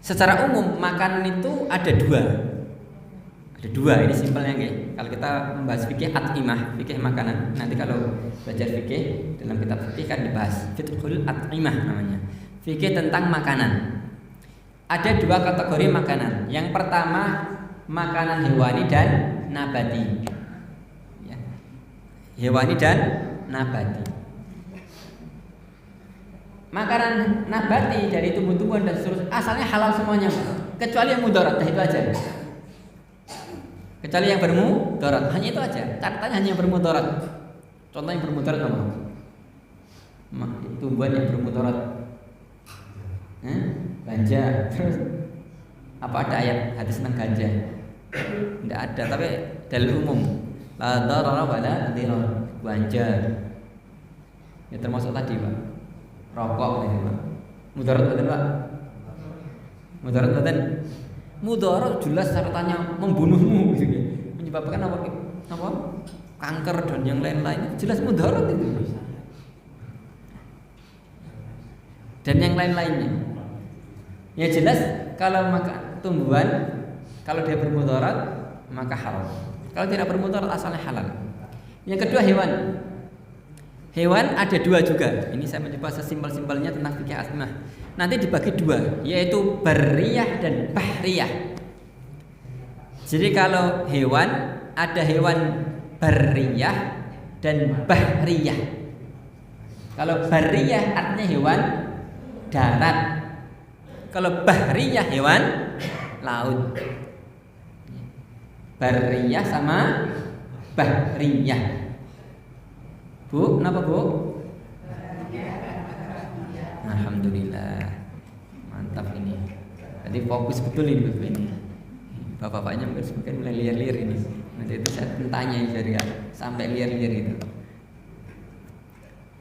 Secara umum makanan itu ada dua. Ada dua, ini simpelnya ya. Kalau kita membahas fikih at'imah, fikih makanan, nanti kalau belajar fikih dalam kitab fikih kan dibahas fiqhul at'imah namanya. Fikih tentang makanan. Ada dua kategori makanan. Yang pertama makanan hewani dan nabati. Ya. Hewani dan nabati. Makanan nabati dari tumbuh-tumbuhan dan seterusnya asalnya halal semuanya, kecuali yang mudarat, itu aja. Kecuali yang bermudarat, hanya itu aja. Catatannya hanya yang bermudarat. Contoh yang bermudarat apa? Tumbuhan yang bermudarat. Ganja. Terus apa ada ayat hadis tentang ganja? Tidak ada, tapi dalil umum. La darara wala dirar. Ganja. Ya termasuk tadi, Pak. Rokok ini, Pak. Mudarat betul, Pak? Mudarat betul. Mudarat jelas catatannya membunuhmu gitu. Menyebabkan apa? Kanker dan yang lain-lain. Jelas mudarat itu. Dan yang lain-lainnya. Ya jelas kalau makan tumbuhan kalau dia bermudarat maka haram. Kalau tidak bermudarat asalnya halal. Yang kedua hewan. Hewan ada dua juga. Ini saya mencoba sesimpel-simpelnya tentang fikih asmah. Nanti dibagi dua, yaitu barriyah dan bahriyah. Jadi kalau hewan ada hewan barriyah dan bahriyah. Kalau barriyah artinya hewan darat. Kalau bahriyah hewan laut. Barriyah sama bahriyah. Bu, kenapa Bu? Alhamdulillah, mantap ini. Jadi fokus betul ini Bu ini. Bapak-bapaknya mungkin mulai liar-liar ini. Nanti itu saya tanya ya sampai liar-liar itu.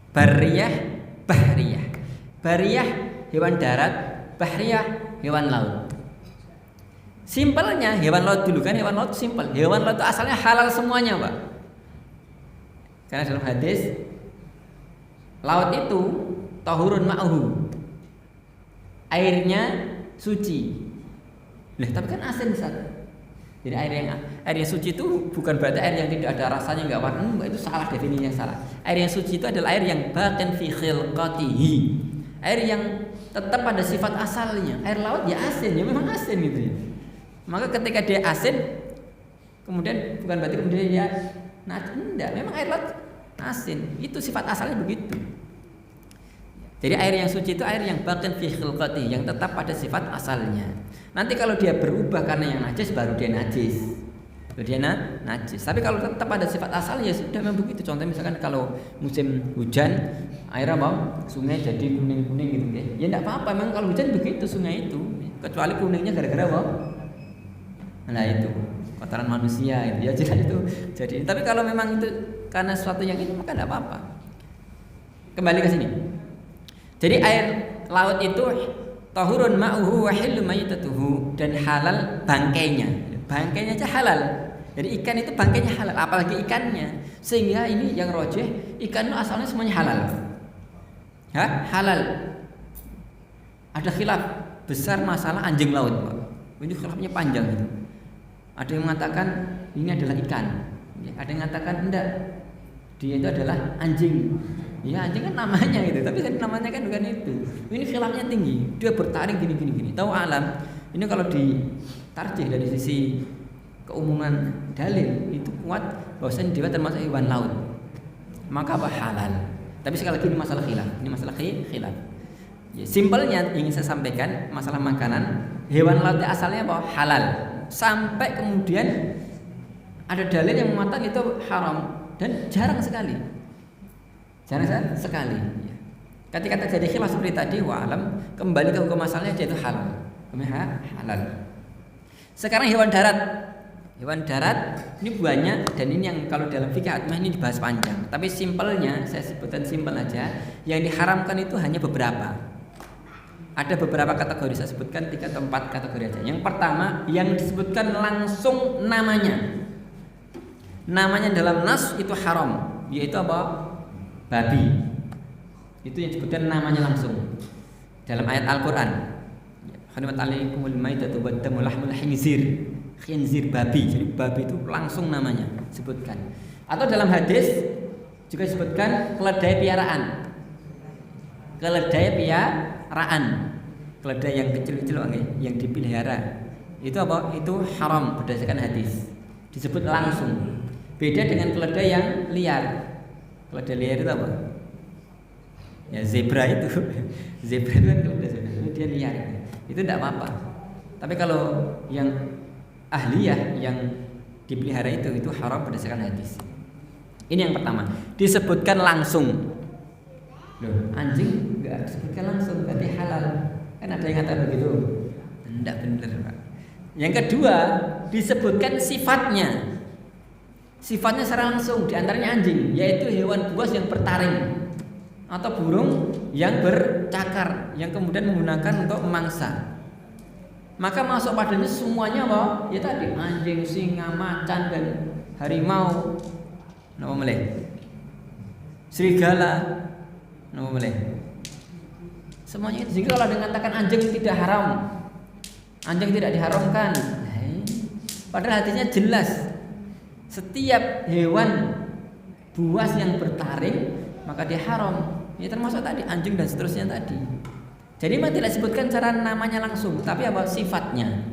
Barriyah, bahriyah. Barriyah hewan darat, bahriyah hewan laut. Simpelnya hewan laut dulu kan, hewan laut simpel. Hewan laut itu asalnya halal semuanya, Pak. Karena dalam hadis laut itu tahurun ma'uhu, airnya suci. Lah tapi kan asin Ustaz. Jadi air yang suci itu bukan berarti air yang tidak ada rasanya, enggak warna, itu salah, definisinya salah. Air yang suci itu adalah air yang baqin fi khilqatihi. Air yang tetap pada sifat asalnya. Air laut ya asin, ya memang asin gitu ya. Maka ketika dia asin kemudian bukan berarti kemudian dia enggak, memang air laut asin. Itu sifat asalnya begitu. Jadi air yang suci itu air yang baqin fi khilqati, yang tetap pada sifat asalnya. Nanti kalau dia berubah karena yang najis baru dia najis. Najis. Tapi kalau tetap pada sifat asal ya sudah memang begitu. Contohnya misalkan kalau musim hujan air apa? Sungai jadi kuning-kuning gitu ya. Ya enggak apa-apa, memang kalau hujan begitu sungai itu. Kecuali kuningnya gara-gara apa? Nah itu kotoran manusia itu ya jelas itu. Jadi tapi kalau memang itu karena sesuatu yang itu maka enggak apa-apa. Kembali ke sini. Jadi air laut itu tahurun ma'uhu wa hillu maitatuhu, dan halal bangkainya. Bangkainya aja halal. Jadi ikan itu bangkainya halal, apalagi ikannya. Sehingga ini yang rojeh, ikan itu asalnya semuanya halal. Halal. Ada khilaf besar masalah anjing laut, Pak. Ini khilafnya panjang itu. Ada yang mengatakan ini adalah ikan. Ada yang mengatakan enggak. Dia itu adalah anjing. Ya anjing kan namanya gitu, tapi kan namanya kan bukan itu. Ini khilafnya tinggi. Dia bertaring gini. Tahu alam. Ini kalau ditarjih dari sisi keumuman dalil itu kuat bahwasanya dia termasuk hewan laut. Maka apa halal. Tapi sekali lagi ini masalah khilaf. Ini masalah khilaf. Ya, simpelnya ingin saya sampaikan masalah makanan, hewan laut asalnya apa? Halal. Sampai kemudian ada dalil yang mengatakan itu haram dan jarang sekali. Jarang sekali. Ya. Ketika terjadi khilaf seperti tadi, wa'alam, kembali ke hukum asalnya yaitu halal. Halal. Sekarang hewan darat. Hewan darat ini banyak, dan ini yang kalau dalam fikih atmah ini dibahas panjang. Tapi simpelnya, saya sebutkan simpel aja. Yang diharamkan itu hanya beberapa. Ada beberapa kategori, saya sebutkan 3 atau 4 kategori aja. Yang pertama, yang disebutkan langsung namanya. Namanya dalam nas itu haram, yaitu apa? Babi. Itu yang disebutkan namanya langsung dalam ayat Al-Qur'an. Harimat alaikumul maitatu waddamu lahmul khinzir. Khinzir babi. Jadi babi itu langsung namanya sebutkan. Atau dalam hadis juga disebutkan keledai piaraan. Keledai piaraan. Keledai yang kecil-kecil yang dipelihara. Itu apa? Itu haram berdasarkan hadis. Disebut langsung. Beda dengan keledai yang liar. Keledai liar itu apa? Ya zebra itu. Zebra itu kan keledai, dia liar. Itu tidak apa-apa. Tapi kalau yang ahliyah yang dipelihara itu haram berdasarkan hadis. Ini yang pertama, disebutkan langsung. Loh, anjing enggak disebutkan langsung, berarti halal. Kan ada yang kata begitu. Enggak benar, Pak. Yang kedua, disebutkan sifatnya. Sifatnya secara langsung, di antaranya anjing, yaitu hewan buas yang bertaring atau burung yang bercakar yang kemudian menggunakan untuk memangsa. Maka masuk padanya semuanya apa? Ya tadi anjing, singa, macan dan harimau. Napa meleh? Serigala. Napa meleh? Semuanya itu. Jika kalau dikatakan anjing tidak haram, anjing tidak diharamkan. Padahal hadisnya jelas. Setiap hewan buas yang bertaring maka dia haram. Ya termasuk tadi anjing dan seterusnya tadi. Jadi memang tidak disebutkan cara namanya langsung, tapi apa sifatnya?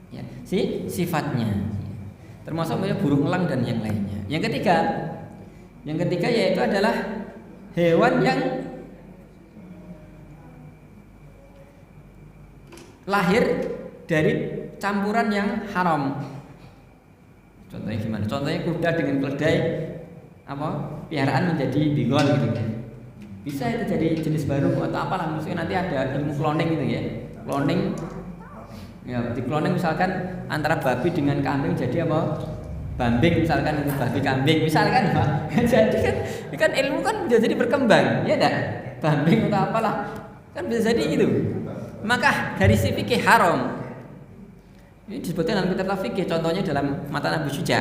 Ya, sifatnya. Termasuk burung elang dan yang lainnya. Yang ketiga yaitu adalah hewan yang lahir dari campuran yang haram. Contohnya gimana? Contohnya kuda dengan keledai apa? Piaraan menjadi bigol gitu kan. Bisa itu jadi jenis baru atau apalah, maksudnya nanti ada ilmu cloning gitu ya. Cloning ya, di cloning misalkan antara babi dengan kambing jadi apa? Bambing misalkan, itu babi kambing misalkan Pak. Jadi kan ilmu kan bisa jadi berkembang, ya enggak? Bambing atau apalah. Kan bisa jadi gitu. Maka dari si fikih haram. Ini disebutkan dalam kitab fikih, contohnya dalam matan Abu Syuja.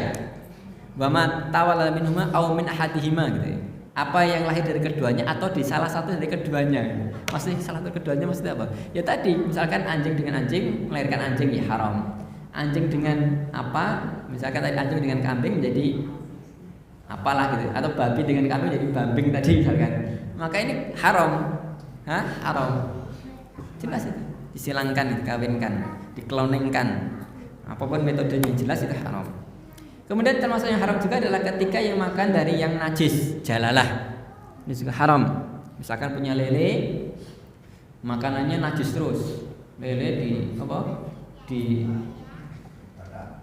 Wa ma tawalla minhuma aw min ahadihima gitu ya. Apa yang lahir dari keduanya atau di salah satu dari keduanya. Maksudnya salah satu keduanya maksudnya apa? Ya tadi misalkan anjing dengan anjing melahirkan anjing ya haram. Anjing dengan apa? Misalkan tadi anjing dengan kambing menjadi apalah gitu, atau babi dengan kambing jadi bambing tadi misalkan. Maka ini haram. Haram. Jelas itu. Disilangkan, dikawinkan, dikloningkan. Apapun metodenya jelas itu haram. Kemudian termasuk yang haram juga adalah ketika yang makan dari yang najis, jalalah. Ini juga haram. Misalkan punya lele, makanannya najis terus. Lele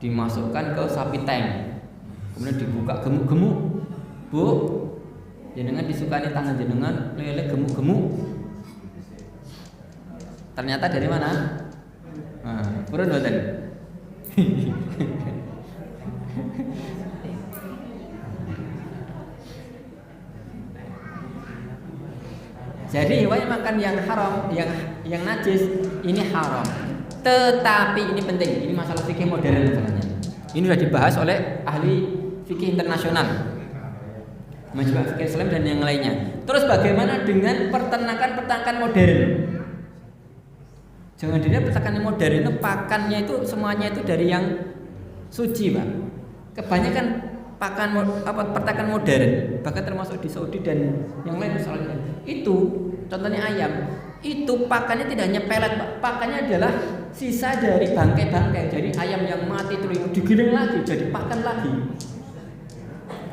dimasukkan ke sapi tank. Kemudian dibuka gemuk-gemuk. Bu, jenengan disukani tangan jenengan lele gemuk-gemuk. Ternyata dari mana? Purun mboten. Jadi hewan makan yang haram, yang najis ini haram. Tetapi ini penting, ini masalah fikih modern sebenarnya. Ini sudah dibahas oleh ahli fikih internasional, Majma' Fikih Islam dan yang lainnya. Terus bagaimana dengan peternakan modern? Jangan dilihat peternakan modern itu pakannya itu semuanya itu dari yang suci, Pak. Kebanyakan peternakan modern, bahkan termasuk di Saudi dan yang lain misalnya, itu contohnya ayam, itu pakannya tidak hanya pelet, Pak. Pakannya adalah sisa dari bangkai-bangkai. Jadi ayam yang mati itu digiling lagi jadi pakan lagi.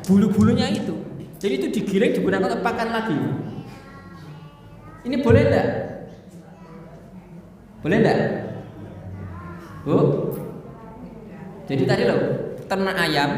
Bulu-bulunya itu. Jadi itu digiling digunakan untuk pakan lagi. Ini boleh enggak? Boleh enggak? Bu. Jadi tadi loh, ternak ayam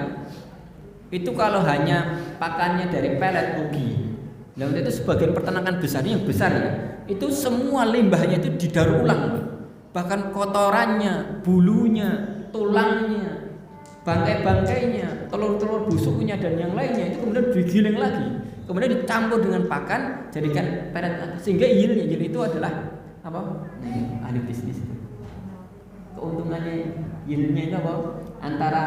itu kalau hanya pakannya dari pelet rugi. Nah, itu sebagian peternakan besarnya yang besar ya. Itu semua limbahnya itu didaur ulang. Bahkan kotorannya, bulunya, tulangnya, bangkai-bangkainya, telur-telur busuknya dan yang lainnya itu kemudian digiling lagi. Kemudian dicampur dengan pakan jadikan pelet sehingga yield itu adalah apa? Ahli bisnis. Keuntungannya yieldnya itu apa? Antara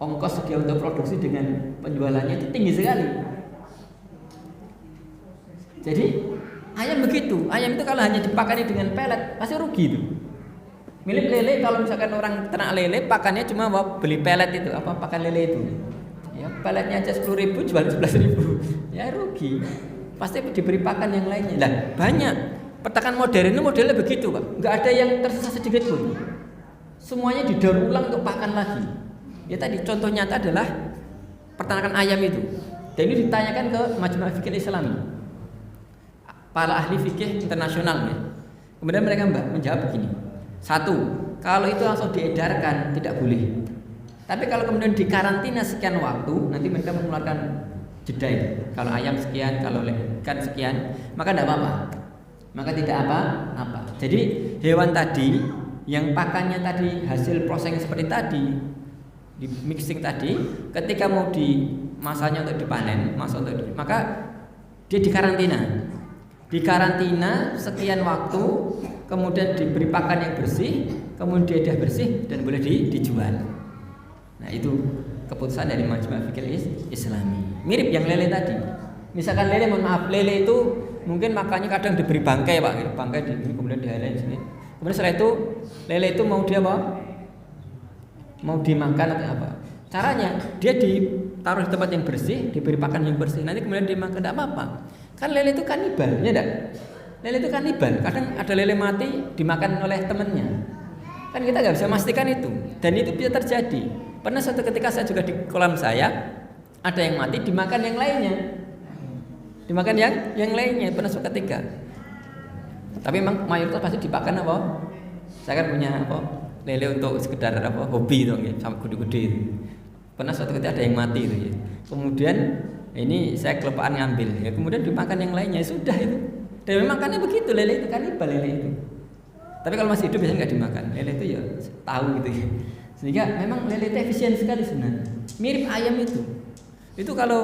ongkos dia untuk produksi dengan penjualannya itu tinggi sekali. Jadi ayam begitu, ayam itu kalau hanya dipakani dengan pelet pasti rugi itu. Milik lele kalau misalkan orang ternak lele pakannya cuma mau beli pelet itu apa pakan lele itu, ya peletnya aja 10.000 jual 11.000, ya rugi. Pasti diberi pakan yang lainnya. Nah banyak peternakan modern itu modelnya begitu, Pak. Nggak ada yang tersisa sedikit pun. Semuanya didaur ulang untuk pakan lagi. Ya tadi contoh nyata adalah peternakan ayam itu. Dan ini ditanyakan ke Majma' Fikih Islami, para ahli fikih internasional ya. Kemudian mereka menjawab begini. Satu, kalau itu langsung diedarkan tidak boleh. Tapi kalau kemudian dikarantina sekian waktu, nanti mereka mengeluarkan jeda itu. Kalau ayam sekian, kalau ikan sekian, maka tidak apa-apa. Maka tidak apa-apa. Jadi hewan tadi yang pakannya tadi hasil proses seperti tadi, di mixing tadi, ketika mau di masanya untuk dipanen, maka dia dikarantina. Dikarantina sekian waktu, kemudian diberi pakan yang bersih, kemudian dia bersih dan boleh dijual. Nah itu keputusan dari Majma' Fikih Islami. Mirip yang lele tadi. Misalkan lele, mohon maaf, lele itu mungkin makannya kadang diberi bangkai, Pak. Bangkai kemudian dihalai sini. Kemudian setelah itu lele itu mau dia apa? Mau dimakan atau apa? Caranya dia ditaruh di tempat yang bersih, diberi pakan yang bersih. Nanti kemudian dimakan, tidak apa-apa. Kan lele itu kanibal, ya enggak? Lele itu kanibal. Kadang ada lele mati dimakan oleh temannya. Kan kita nggak bisa memastikan itu. Dan itu bisa terjadi. Pernah suatu ketika saya juga di kolam saya ada yang mati dimakan yang lainnya. Dimakan yang lainnya pernah suatu ketika. Tapi memang mayoritas pasti dipakan apa? Saya kan punya apa? Lele untuk sekedar apa? Hobi dong ya, sama gede-gede itu. Pernah suatu ketika ada yang mati itu ya. Kemudian ini saya kelupaan ngambil ya, kemudian dimakan yang lainnya, sudah itu. Dan memang makannya begitu, lele itu kanibal lele itu. Tapi kalau masih hidup biasanya nggak dimakan. Lele itu ya tahu gitu ya. Sehingga memang lele itu efisien sekali sebenarnya. Mirip ayam itu. Itu kalau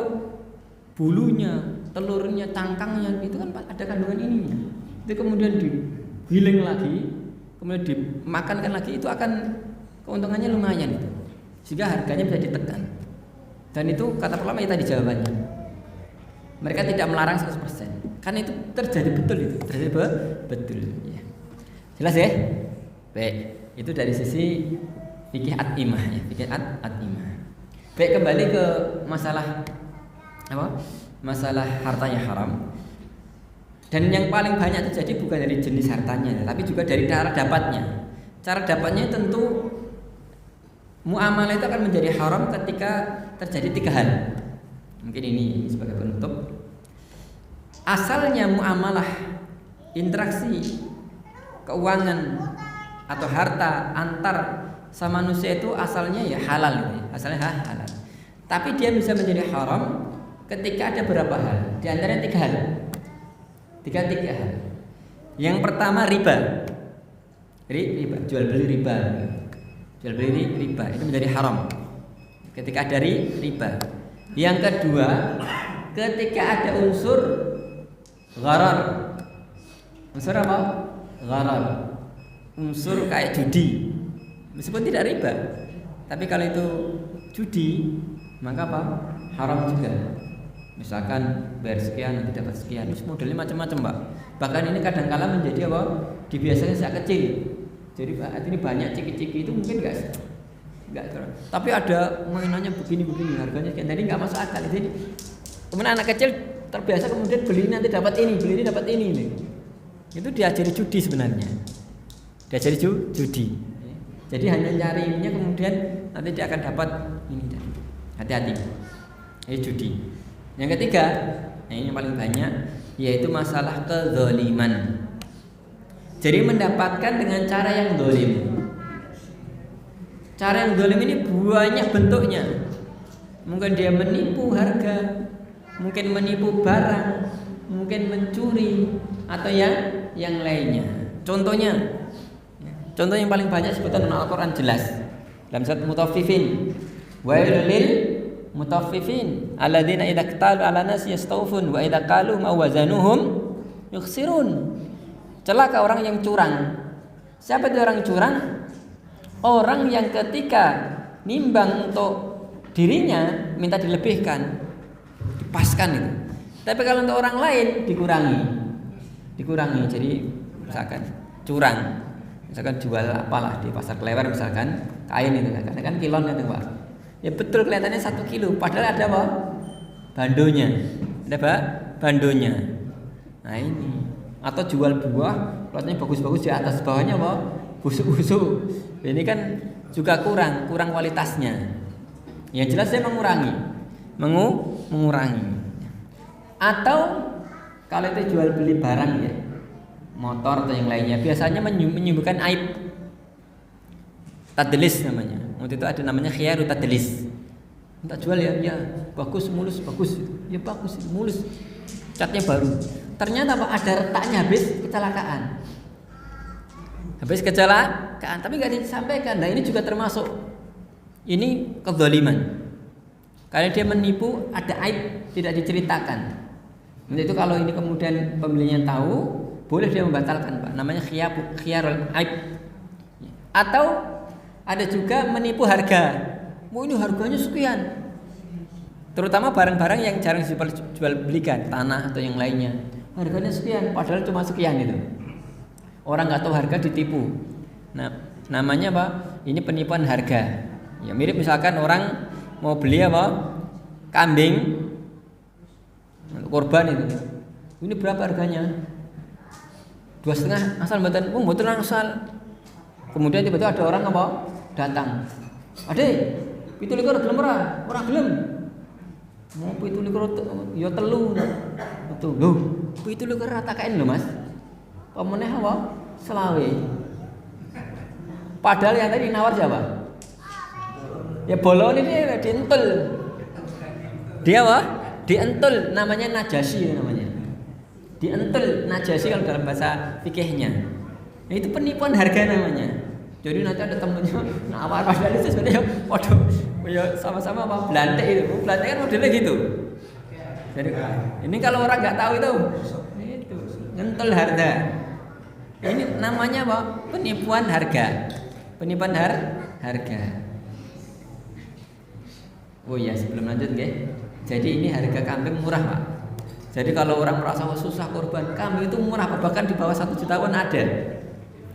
bulunya, telurnya, cangkangnya itu kan ada kandungan ininya. Itu kemudian digiling lagi, kemudian dimakankan lagi, itu akan keuntungannya lumayan itu. Sehingga harganya bisa ditekan. Dan itu kata ulama itu tadi jawabannya. Mereka tidak melarang 100%. Karena itu terjadi betul itu, terjadi betul. Ya. Jelas ya? Baik, itu dari sisi fikih at-imah ya, fikih at-imah. Baik, kembali ke masalah apa? Masalah hartanya haram. Dan yang paling banyak terjadi bukan dari jenis hartanya, tapi juga dari cara dapatnya. Cara dapatnya tentu muamalah itu akan menjadi haram ketika terjadi 3 hal. Mungkin ini sebagai penutup. asalnya muamalah interaksi keuangan atau harta antar sama manusia itu asalnya ya halal gitu. Asalnya halal. Tapi dia bisa menjadi haram ketika ada beberapa hal. Di antaranya 3 hal. Tiga hal. Yang pertama riba. Riba, jual beli riba. Jual beli riba itu menjadi haram ketika ada riba. Yang kedua, ketika ada unsur gharar. Unsur apa? Gharar. Unsur kayak judi. Meskipun tidak riba, tapi kalau itu judi, maka apa? Haram juga. Misalkan bayar sekian nanti dapat sekian. Ini modelnya macam-macam, Pak. Bahkan ini kadang-kala menjadi apa? Dibiasakan sejak kecil. Jadi ini banyak ciki-ciki itu mungkin enggak terus. Tapi ada mainannya begini-begini harganya sekian. Jadi enggak masuk akal. Jadi kemudian anak kecil terbiasa kemudian beli nanti dapat ini, beli ini dapat ini. Itu diajari judi sebenarnya. Diajari judi. Jadi hanya nyari ininya kemudian nanti dia akan dapat ini. Hati-hati. Ini judi. Yang ketiga, ini yang paling banyak yaitu masalah kezaliman. Jadi mendapatkan dengan cara yang zalim. Cara yang zalim ini banyak bentuknya. Mungkin dia menipu harga, mungkin menipu barang, mungkin mencuri atau yang lainnya. Contoh yang paling banyak sebutan dalam Al-Qur'an jelas. Dalam surat Mutaffifin. Wailul lil mutaffifin alladzina idza qtalu 'ala nasi yastawfun wa idza qalu ma wazanuhum yukhsirun. Celaka orang yang curang. Siapa itu orang curang? Orang yang ketika nimbang untuk dirinya minta dilebihkan, dipaskan itu. Tapi kalau untuk orang lain dikurangi. Jadi misalkan curang, misalkan jual apalah di pasar Klewer misalkan kain itu kan kilon itu Pak. Ya betul kelihatannya 1 kilo, padahal ada apa? Bandonya. Ada apa? Bandonya. Nah ini. Atau jual buah, kelihatannya bagus-bagus di atas, bawahnya apa? Busuk-busuk. Ini kan juga kurang kualitasnya. Ya jelas saya mengurangi. Atau kalau itu jual beli barang ya, motor atau yang lainnya, biasanya menyembuhkan aib. Tadlis namanya. Waktu itu ada namanya khiyaru tadlis. Minta jual ya bagus mulus bagus. Ya bagus mulus. Catnya baru. Ternyata Pak ada retaknya habis kecelakaan. Tapi nggak disampaikan. Nah ini juga termasuk ini kezaliman. Karena dia menipu ada aib tidak diceritakan. Untuk itu kalau ini kemudian pembelinya tahu, boleh dia membatalkan Pak. Namanya khiyarul aib. Atau ada juga menipu harga. Ini harganya sekian. Terutama barang-barang yang jarang jual belikan, tanah atau yang lainnya. Harganya sekian, padahal cuma sekian itu. Orang nggak tahu harga ditipu. Nah, namanya apa? Ini penipuan harga. Ya mirip misalkan orang mau beli apa? Kambing korban itu. Ini berapa harganya? 2,5 asal mboten asal. Kemudian tiba-tiba ada orang apa? Datang. Adek, 17 gelem ora? Ora gelem. Mau 17 ya telu. Betul. Lho, 17 tak kaen lho, Mas. Pemeneh apa? Selawe. Padahal yang tadi nawar siapa? Ya bolon ini dientel. Dia apa? Dientel, namanya najasi namanya. Dientel najasi kalau dalam bahasa fikihnya. Nah, itu penipuan harga namanya. Jadi nanti ada temennya nawar padahal itu sebenarnya waduh, ya sama-sama apa belantik itu. Belantik kan modelnya gitu. Jadi ini kalau orang nggak tahu itu ngentel harga. Ini namanya apa? Penipuan harga. Penipuan harga. Oh iya sebelum lanjut nggih. Jadi ini harga kambing murah Pak. Jadi kalau orang merasa susah korban kambing itu murah Pak. Bahkan di bawah 1 juta pun ada.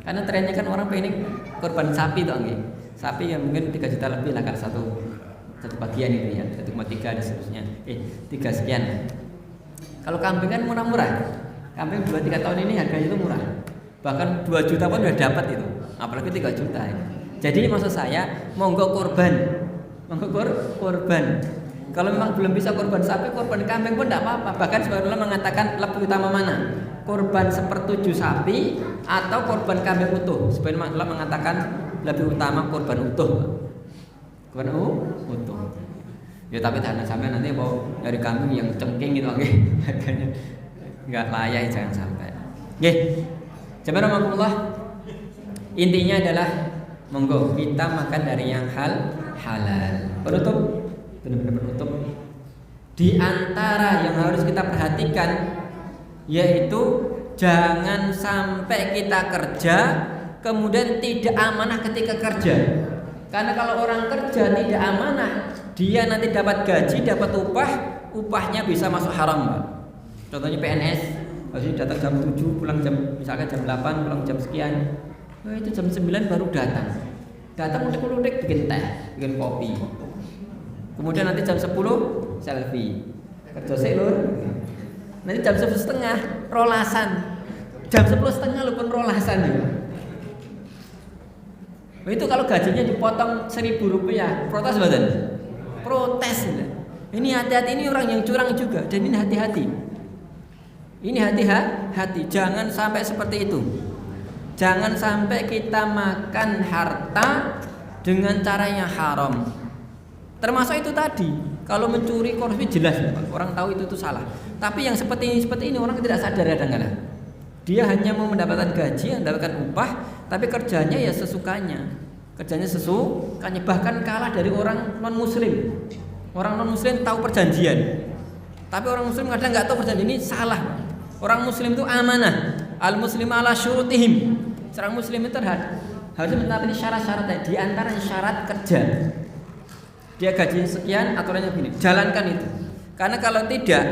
Karena trennya kan orang pengen korban sapi toh nggih. Sapi yang mungkin 3 juta lebih lah kalau satu bagian itu ya, 1,3 dan seterusnya. 3 sekian. Kalau kambing kan murah-murah. Kambing 2-3 tahun ini harganya itu murah. Bahkan 2 juta pun udah dapat itu. Apalagi 3 juta. Jadi maksud saya monggo korban. Kalau memang belum bisa korban sapi, korban kambing pun tidak apa-apa. Bahkan sebagian ulama mengatakan lebih utama mana? Korban 1/7 sapi atau korban kambing utuh. Sebagian ulama mengatakan lebih utama korban utuh. Korban utuh. Ya tapi jangan sampai nanti mau dari kambing yang cengking gitu, oke? Harganya nggak layak, jangan sampai. Oke, Bismillahirrahmanirrahim. Intinya adalah monggo kita makan dari yang halal. Penutup, benar-benar penutup. Di antara yang harus kita perhatikan yaitu jangan sampai kita kerja kemudian tidak amanah ketika kerja. Karena kalau orang kerja tidak amanah, dia nanti dapat gaji, dapat upahnya bisa masuk haram, Pak. Contohnya PNS, harusnya datang jam 7, pulang jam misalkan jam 8, pulang jam sekian. Itu jam 9 baru datang. Datang udik-udik bikin teh, bikin kopi. Kemudian nanti jam 10 selfie. Kerja sik lur. Nanti jam 11.30 rolasan. Jam 10.30 lu pun rolasan ya. Itu kalau gajinya dipotong Rp1.000, protes badan? Protes. Ini hati-hati, ini orang yang curang juga. Dan ini hati-hati. Ini hati-hati, jangan sampai seperti itu. Jangan sampai kita makan harta dengan cara yang haram. Termasuk itu tadi, kalau mencuri korupsi jelas orang tahu itu salah. Tapi yang seperti ini orang tidak sadar kadang-kadang. Dia hanya mau mendapatkan gaji, mendapatkan upah, tapi kerjanya ya sesukanya. Bahkan kalah dari orang non muslim. Orang non muslim tahu perjanjian, tapi orang muslim kadang nggak tahu perjanjian, ini salah. Orang muslim itu amanah. Al muslim ala syurutihim. Seorang muslim itu harus menepati syarat-syaratnya. Di antara syarat kerja, dia gajinya sekian, aturannya begini, jalankan itu. Karena kalau tidak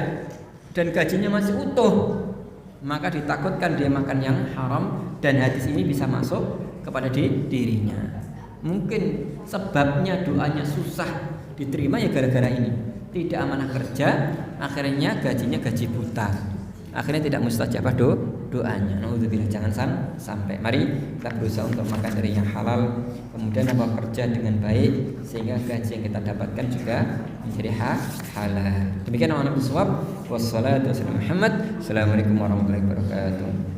dan gajinya masih utuh, maka ditakutkan dia makan yang haram dan hadis ini bisa masuk kepada dirinya. Mungkin sebabnya doanya susah diterima ya gara-gara ini. Tidak amanah kerja, akhirnya gajinya gaji buta. Akhirnya tidak mustajabah doanya. Nauzubillah, jangan sampai. Mari kita berusaha untuk makan dari yang halal, kemudian kerja dengan baik sehingga gaji yang kita dapatkan juga menjadi halal. Demikian amanah bisawab. Wassalatu wassalamu Muhammad. Assalamualaikum warahmatullahi wabarakatuh.